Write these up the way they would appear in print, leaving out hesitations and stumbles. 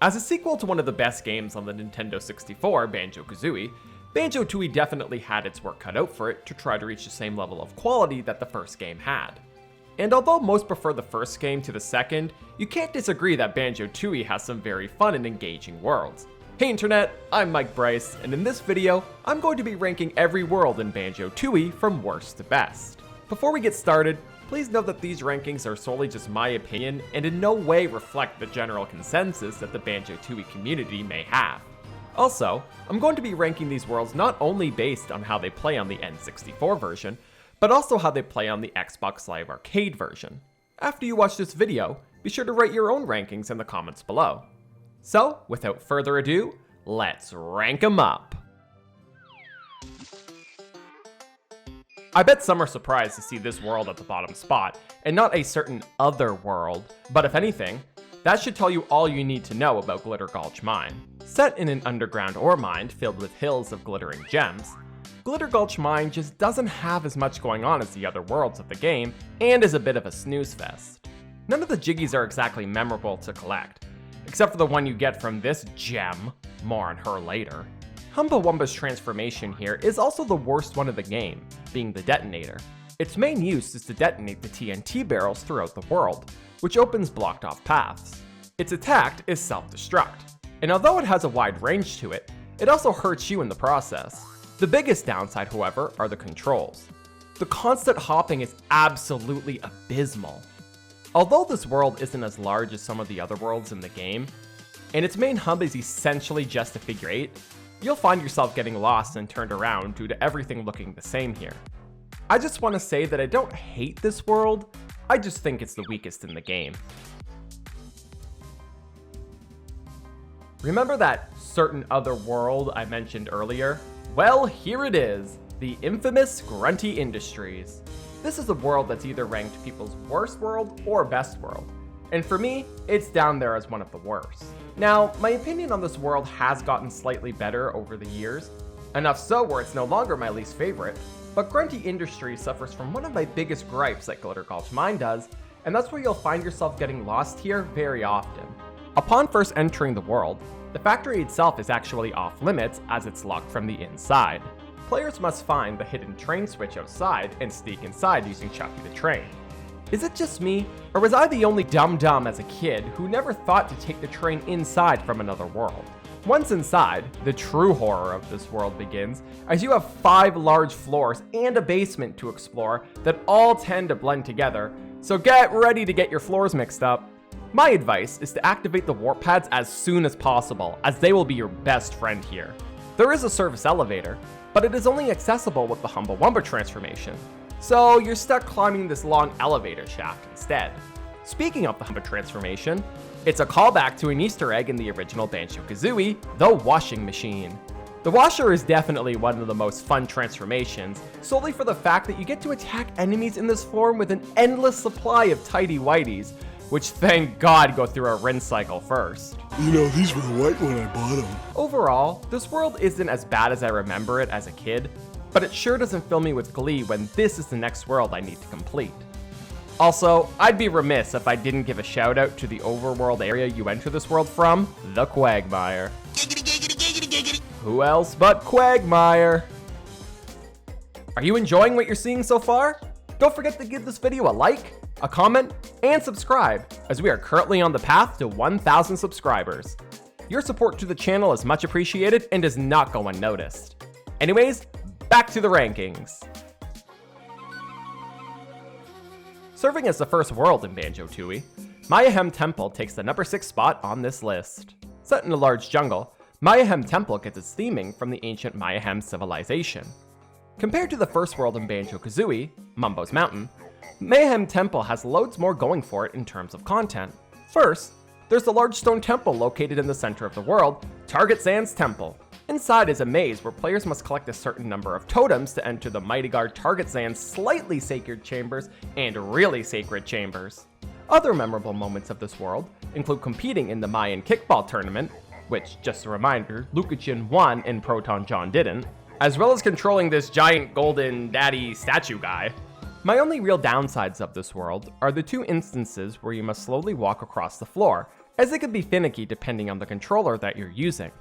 As a sequel to one of the best games on the Nintendo 64, Banjo-Kazooie, Banjo-Tooie definitely had its work cut out for it to try to reach the same level of quality that the first game had. And although most prefer the first game to the second, you can't disagree that Banjo-Tooie has some very fun and engaging worlds. Hey Internet, I'm Mike Bryce, and in this video, I'm going to be ranking every world in Banjo-Tooie from worst to best. Before we get started, please note that these rankings are solely just my opinion and in no way reflect the general consensus that the Banjo-Tooie community may have. Also, I'm going to be ranking these worlds not only based on how they play on the N64 version, but also how they play on the Xbox Live Arcade version. After you watch this video, be sure to write your own rankings in the comments below. So, without further ado, let's rank 'em up! I bet some are surprised to see this world at the bottom spot, and not a certain other world, but if anything, that should tell you all you need to know about Glitter Gulch Mine. Set in an underground ore mine filled with hills of glittering gems, Glitter Gulch Mine just doesn't have as much going on as the other worlds of the game, and is a bit of a snooze fest. None of the jiggies are exactly memorable to collect, except for the one you get from this gem, more on her later. Humbawamba's transformation here is also the worst one of the game, being the detonator. Its main use is to detonate the TNT barrels throughout the world, which opens blocked off paths. Its attack is self-destruct, and although it has a wide range to it, it also hurts you in the process. The biggest downside, however, are the controls. The constant hopping is absolutely abysmal. Although this world isn't as large as some of the other worlds in the game, and its main hub is essentially just a figure 8, you'll find yourself getting lost and turned around due to everything looking the same here. I just want to say that I don't hate this world, I just think it's the weakest in the game. Remember that certain other world I mentioned earlier? Well, here it is, the infamous Grunty Industries. This is a world that's either ranked people's worst world or best world, and for me, it's down there as one of the worst. Now, my opinion on this world has gotten slightly better over the years, enough so where it's no longer my least favorite, but Grunty Industries suffers from one of my biggest gripes that Glitter Gulch Mine does, and that's where you'll find yourself getting lost here very often. Upon first entering the world, the factory itself is actually off limits as it's locked from the inside. Players must find the hidden train switch outside and sneak inside using Chucky the Train. Is it just me, or was I the only dumb as a kid who never thought to take the train inside from another world? Once inside, the true horror of this world begins, as you have 5 large floors and a basement to explore that all tend to blend together, so get ready to get your floors mixed up. My advice is to activate the warp pads as soon as possible, as they will be your best friend here. There is a service elevator, but it is only accessible with the Humbawamba transformation, so you're stuck climbing this long elevator shaft instead. Speaking of the Humba transformation, it's a callback to an Easter egg in the original Banjo-Kazooie, the washing machine. The washer is definitely one of the most fun transformations, solely for the fact that you get to attack enemies in this form with an endless supply of tighty-whities, which thank God go through a rinse cycle first. You know, these were white when I bought them. Overall, this world isn't as bad as I remember it as a kid, but it sure doesn't fill me with glee when this is the next world I need to complete. Also, I'd be remiss if I didn't give a shout out to the overworld area you enter this world from, the Quagmire. Giggity, giggity, giggity, giggity. Who else but Quagmire? Are you enjoying what you're seeing so far? Don't forget to give this video a like, a comment, and subscribe, as we are currently on the path to 1,000 subscribers. Your support to the channel is much appreciated and does not go unnoticed. Anyways, back to the rankings. Serving as the first world in Banjo-Tooie, Mayahem Temple takes the number 6 spot on this list. Set in a large jungle, Mayahem Temple gets its theming from the ancient Mayahem civilization. Compared to the first world in Banjo-Kazooie, Mumbo's Mountain, Mayahem Temple has loads more going for it in terms of content. First, there's the large stone temple located in the center of the world, Target-Zan's Temple. Inside is a maze where players must collect a certain number of totems to enter the mighty guard Target-Zan's slightly sacred chambers and really sacred chambers. Other memorable moments of this world include competing in the Mayan kickball tournament, which, just a reminder, Lucachin won and Proton John didn't, as well as controlling this giant golden daddy statue guy. My only real downsides of this world are the 2 instances where you must slowly walk across the floor, as it can be finicky depending on the controller that you're using.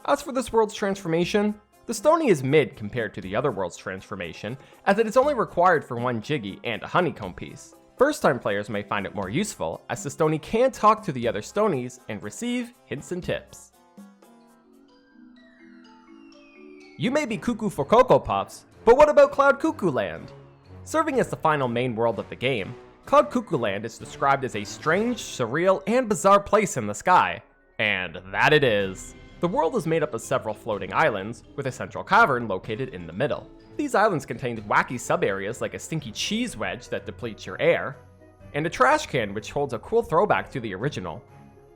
As for this world's transformation, the Stony is mid compared to the other world's transformation, as it is only required for one Jiggy and a honeycomb piece. First time players may find it more useful, as the Stony can talk to the other Stonies and receive hints and tips. You may be cuckoo for Cocoa Puffs, but what about Cloud Cuckooland? Serving as the final main world of the game, Cloud Cuckooland is described as a strange, surreal, and bizarre place in the sky. And that it is. The world is made up of several floating islands, with a central cavern located in the middle. These islands contain wacky sub-areas like a stinky cheese wedge that depletes your air, and a trash can which holds a cool throwback to the original.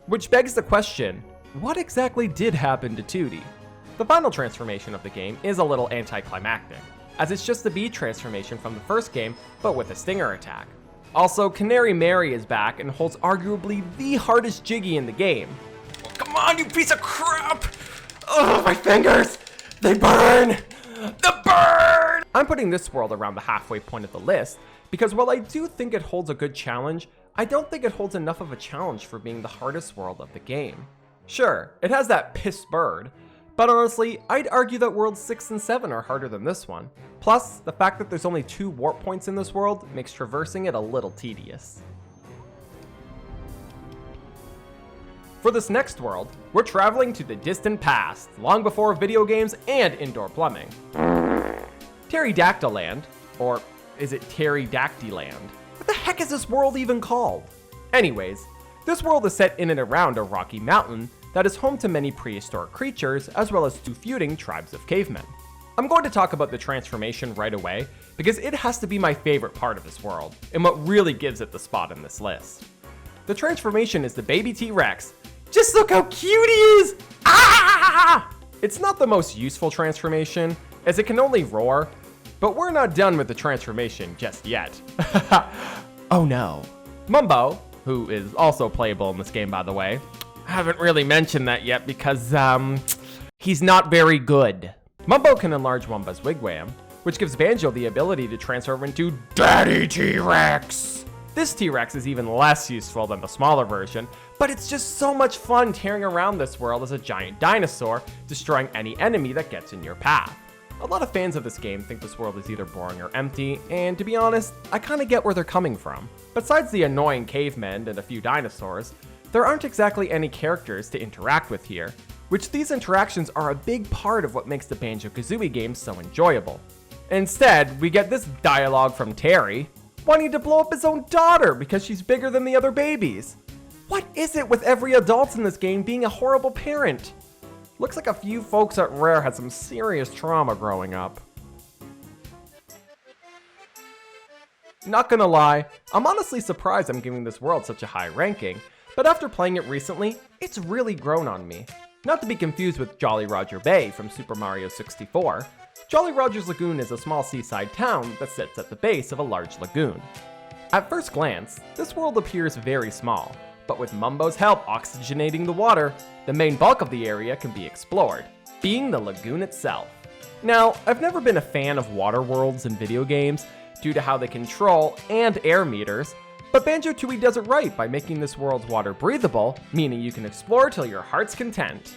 Which begs the question, what exactly did happen to Tootie? The final transformation of the game is a little anticlimactic, as it's just the bee transformation from the first game, but with a stinger attack. Also, Canary Mary is back and holds arguably the hardest Jiggy in the game. Oh, come on, you piece of crap! Oh, my fingers! They burn! The burn! I'm putting this world around the halfway point of the list, because while I do think it holds a good challenge, I don't think it holds enough of a challenge for being the hardest world of the game. Sure, it has that piss bird, but honestly, I'd argue that worlds 6 and 7 are harder than this one. Plus, the fact that there's only 2 warp points in this world makes traversing it a little tedious. For this next world, we're traveling to the distant past, long before video games and indoor plumbing. Terrydactyland, or is it Terrydactyland? What the heck is this world even called? Anyways, this world is set in and around a rocky mountain that is home to many prehistoric creatures, as well as 2 feuding tribes of cavemen. I'm going to talk about the transformation right away, because it has to be my favorite part of this world, and what really gives it the spot in this list. The transformation is the baby T-Rex. Just look how cute he is! Ah! It's not the most useful transformation, as it can only roar, but we're not done with the transformation just yet. Oh no. Mumbo, who is also playable in this game by the way, I haven't really mentioned that yet because, he's not very good. Mumbo can enlarge Wumba's wigwam, which gives Banjo the ability to transform into Daddy T-Rex. This T-Rex is even less useful than the smaller version, but it's just so much fun tearing around this world as a giant dinosaur, destroying any enemy that gets in your path. A lot of fans of this game think this world is either boring or empty, and to be honest, I kinda get where they're coming from. Besides the annoying cavemen and a few dinosaurs, there aren't exactly any characters to interact with here, which these interactions are a big part of what makes the Banjo-Kazooie game so enjoyable. Instead, we get this dialogue from Terry, wanting to blow up his own daughter because she's bigger than the other babies. What is it with every adult in this game being a horrible parent? Looks like a few folks at Rare had some serious trauma growing up. Not gonna lie, I'm honestly surprised I'm giving this world such a high ranking, but after playing it recently, it's really grown on me. Not to be confused with Jolly Roger Bay from Super Mario 64, Jolly Roger's Lagoon is a small seaside town that sits at the base of a large lagoon. At first glance, this world appears very small, but with Mumbo's help oxygenating the water, the main bulk of the area can be explored, being the lagoon itself. Now, I've never been a fan of water worlds in video games due to how they control and air meters, but Banjo-Tooie does it right by making this world water breathable, meaning you can explore till your heart's content.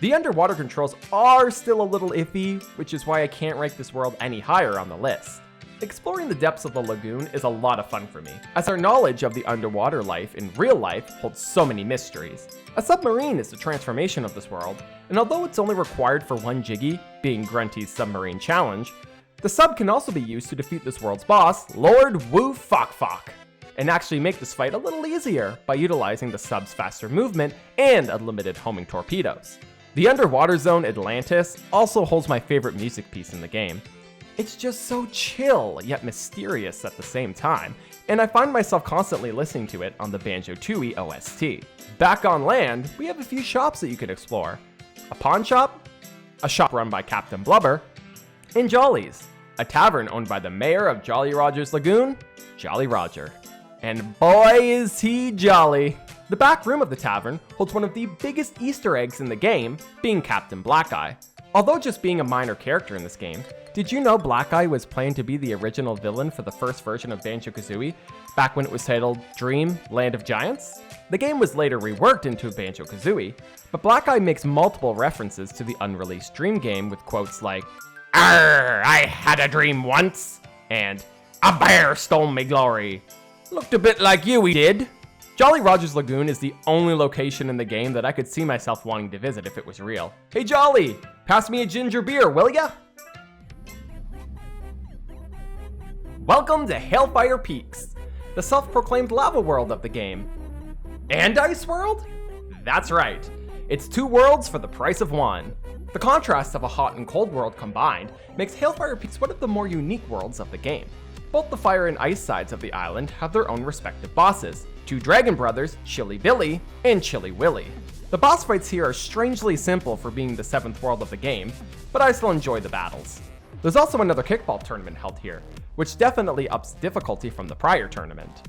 The underwater controls are still a little iffy, which is why I can't rank this world any higher on the list. Exploring the depths of the lagoon is a lot of fun for me, as our knowledge of the underwater life in real life holds so many mysteries. A submarine is the transformation of this world, and although it's only required for one Jiggy, being Grunty's submarine challenge, the sub can also be used to defeat this world's boss, Lord Woo Fok Fok, and actually make this fight a little easier by utilizing the sub's faster movement and unlimited homing torpedoes. The underwater zone Atlantis also holds my favorite music piece in the game. It's just so chill, yet mysterious at the same time, and I find myself constantly listening to it on the Banjo-Tooie OST. Back on land, we have a few shops that you can explore. A pawn shop, a shop run by Captain Blubber, and Jolly's, a tavern owned by the mayor of Jolly Roger's Lagoon, Jolly Roger. And boy is he jolly! The back room of the tavern holds one of the biggest Easter eggs in the game, being Captain Black Eye. Although just being a minor character in this game, did you know Black Eye was planned to be the original villain for the first version of Banjo-Kazooie, back when it was titled Dream Land of Giants? The game was later reworked into Banjo-Kazooie, but Black Eye makes multiple references to the unreleased Dream game with quotes like, "Arr, I had a dream once," and "A bear stole me glory. Looked a bit like you, he did." Jolly Roger's Lagoon is the only location in the game that I could see myself wanting to visit if it was real. Hey Jolly, pass me a ginger beer, will ya? Welcome to Hailfire Peaks, the self-proclaimed lava world of the game. And Ice World? That's right, it's two worlds for the price of one. The contrast of a hot and cold world combined makes Hailfire Peaks one of the more unique worlds of the game. Both the fire and ice sides of the island have their own respective bosses, two dragon brothers, Chilly Billy and Chilly Willy. The boss fights here are strangely simple for being the 7th world of the game, but I still enjoy the battles. There's also another kickball tournament held here, which definitely ups difficulty from the prior tournament.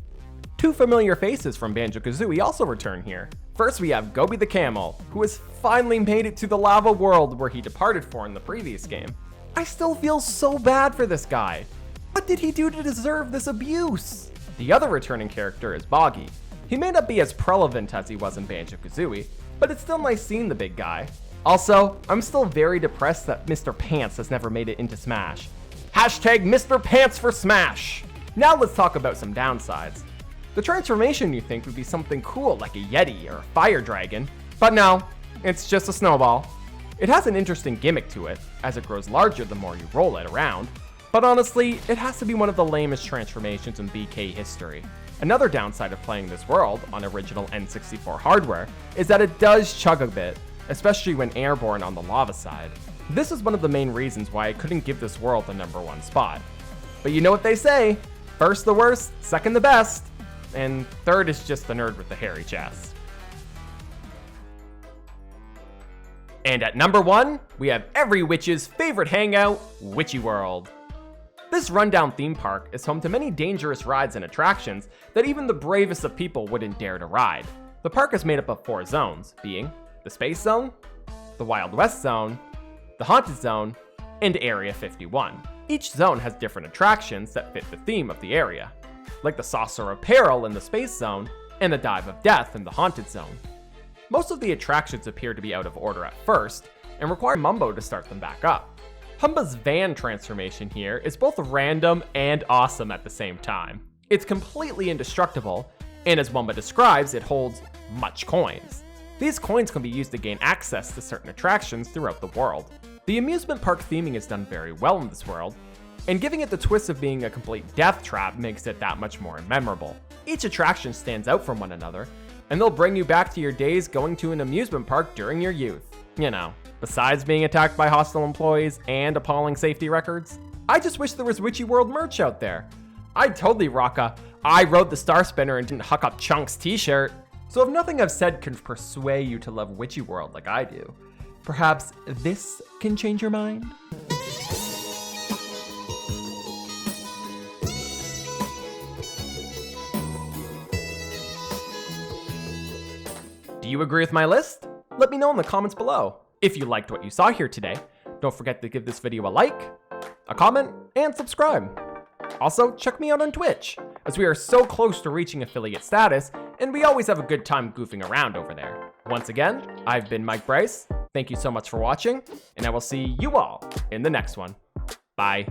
Two familiar faces from Banjo-Kazooie also return here. First we have Gobi the Camel, who has finally made it to the lava world where he departed for in the previous game. I still feel so bad for this guy. What did he do to deserve this abuse? The other returning character is Boggy. He may not be as prevalent as he was in Banjo-Kazooie, but it's still nice seeing the big guy. Also, I'm still very depressed that Mr. Pants has never made it into Smash. Hashtag Mr. Pants for Smash! Now let's talk about some downsides. The transformation you think would be something cool like a Yeti or a fire dragon, but no, it's just a snowball. It has an interesting gimmick to it, as it grows larger the more you roll it around, but honestly, it has to be one of the lamest transformations in BK history. Another downside of playing this world on original N64 hardware is that it does chug a bit, especially when airborne on the lava side. This is one of the main reasons why I couldn't give this world the #1 spot. But you know what they say, first the worst, second the best, and third is just the nerd with the hairy chest. And at #1, we have every witch's favorite hangout, Witchyworld. This rundown theme park is home to many dangerous rides and attractions that even the bravest of people wouldn't dare to ride. The park is made up of 4 zones, being the Space Zone, the Wild West Zone, the Haunted Zone, and Area 51. Each zone has different attractions that fit the theme of the area, like the Saucer of Peril in the Space Zone and the Dive of Death in the Haunted Zone. Most of the attractions appear to be out of order at first, and require Mumbo to start them back up. Humba's van transformation here is both random and awesome at the same time. It's completely indestructible, and as Wumba describes, it holds much coins. These coins can be used to gain access to certain attractions throughout the world. The amusement park theming is done very well in this world, and giving it the twist of being a complete death trap makes it that much more memorable. Each attraction stands out from one another, and they'll bring you back to your days going to an amusement park during your youth. You know, besides being attacked by hostile employees and appalling safety records. I just wish there was Witchyworld merch out there. I'd totally rock a "I rode the Star Spinner and didn't huck up chunks" t-shirt. So if nothing I've said can persuade you to love Witchyworld like I do, perhaps this can change your mind? Do you agree with my list? Let me know in the comments below. If you liked what you saw here today, don't forget to give this video a like, a comment, and subscribe. Also, check me out on Twitch, as we are so close to reaching affiliate status, and we always have a good time goofing around over there. Once again, I've been Mike Bryce. Thank you so much for watching, and I will see you all in the next one. Bye.